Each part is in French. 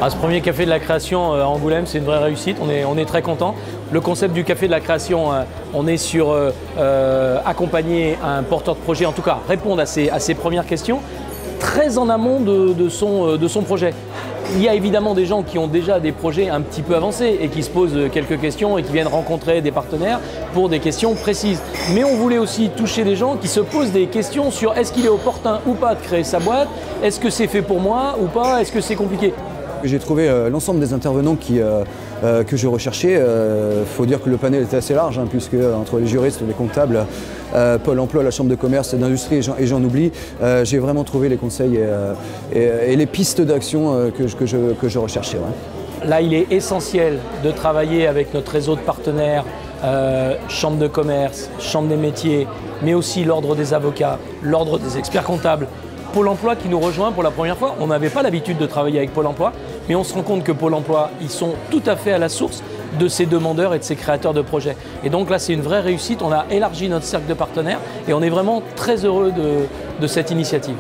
Ce premier café de la création à Angoulême, c'est une vraie réussite, on est très content. Le concept du café de la création, on est sur accompagner un porteur de projet, en tout cas répondre à ses premières questions, très en amont de son projet. Il y a évidemment des gens qui ont déjà des projets un petit peu avancés et qui se posent quelques questions et qui viennent rencontrer des partenaires pour des questions précises. Mais on voulait aussi toucher des gens qui se posent des questions sur est-ce qu'il est opportun ou pas de créer sa boîte, est-ce que c'est fait pour moi ou pas, est-ce que c'est compliqué. J'ai trouvé l'ensemble des intervenants que je recherchais. Faut dire que le panel était assez large, puisque entre les juristes, les comptables, Pôle emploi, la Chambre de commerce et d'industrie, et j'en oublie, j'ai vraiment trouvé les conseils et les pistes d'action que je recherchais. Ouais. Là, il est essentiel de travailler avec notre réseau de partenaires, Chambre de commerce, Chambre des métiers, mais aussi l'Ordre des avocats, l'Ordre des experts comptables, Pôle emploi qui nous rejoint pour la première fois. On n'avait pas l'habitude de travailler avec Pôle emploi, mais on se rend compte que Pôle emploi, ils sont tout à fait à la source de ces demandeurs et de ces créateurs de projets. Et donc là, c'est une vraie réussite. On a élargi notre cercle de partenaires et on est vraiment très heureux de cette initiative.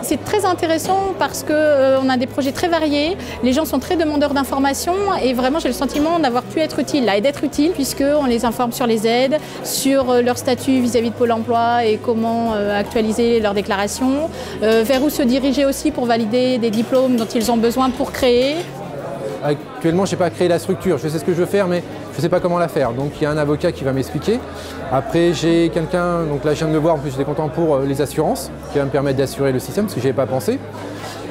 C'est très intéressant parce qu'on a des projets très variés, les gens sont très demandeurs d'informations et vraiment j'ai le sentiment d'avoir pu être utile là et d'être utile puisqu'on les informe sur les aides, sur leur statut vis-à-vis de Pôle emploi et comment actualiser leurs déclarations, vers où se diriger aussi pour valider des diplômes dont ils ont besoin pour créer. Actuellement, je ne sais pas créer la structure, je sais ce que je veux faire mais je ne sais pas comment la faire. Donc il y a un avocat qui va m'expliquer. Après j'ai quelqu'un, donc là je viens de le voir, en plus j'étais content pour les assurances, qui va me permettre d'assurer le système parce que je n'y avais pas pensé.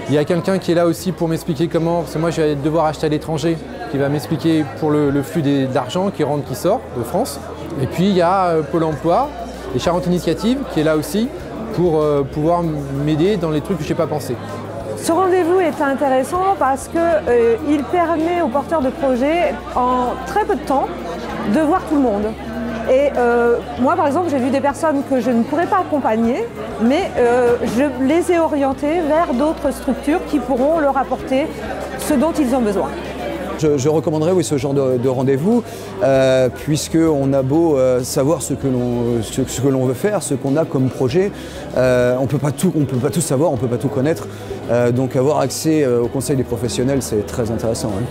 Il y a quelqu'un qui est là aussi pour m'expliquer comment, parce que moi je vais devoir acheter à l'étranger, qui va m'expliquer pour le flux d'argent qui rentre, qui sort de France. Et puis il y a Pôle emploi et Charente Initiative qui est là aussi pour pouvoir m'aider dans les trucs que je n'ai pas pensé. Ce rendez-vous est intéressant parce qu'il permet aux porteurs de projets, en très peu de temps, de voir tout le monde. Et moi, par exemple, j'ai vu des personnes que je ne pourrais pas accompagner, mais je les ai orientées vers d'autres structures qui pourront leur apporter ce dont ils ont besoin. Je recommanderais oui, ce genre de rendez-vous, puisqu'on a beau savoir ce que l'on veut faire, ce qu'on a comme projet, on ne peut pas tout savoir, on ne peut pas tout connaître, donc avoir accès au conseil des professionnels, c'est très intéressant. Ouais.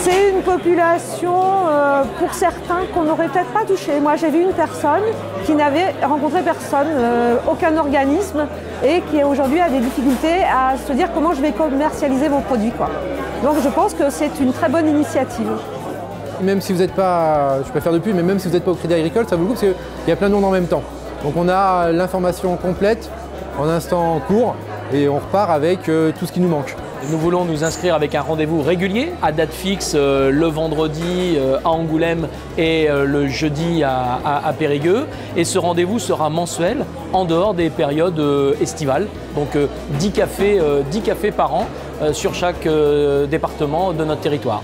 C'est une population, pour certains, qu'on n'aurait peut-être pas touché. Moi, j'ai vu une personne qui n'avait rencontré personne, aucun organisme, et qui aujourd'hui a des difficultés à se dire comment je vais commercialiser mon produit, quoi. Donc je pense que c'est une très bonne initiative. Même si vous n'êtes pas, je peux faire de pub, mais même si vous n'êtes pas au Crédit Agricole, ça vaut le coup parce qu'il y a plein de monde en même temps. Donc on a l'information complète en instant court et on repart avec tout ce qui nous manque. Nous voulons nous inscrire avec un rendez-vous régulier, à date fixe, le vendredi à Angoulême et le jeudi à Périgueux. Et ce rendez-vous sera mensuel en dehors des périodes estivales. Donc 10 cafés par an sur chaque département de notre territoire.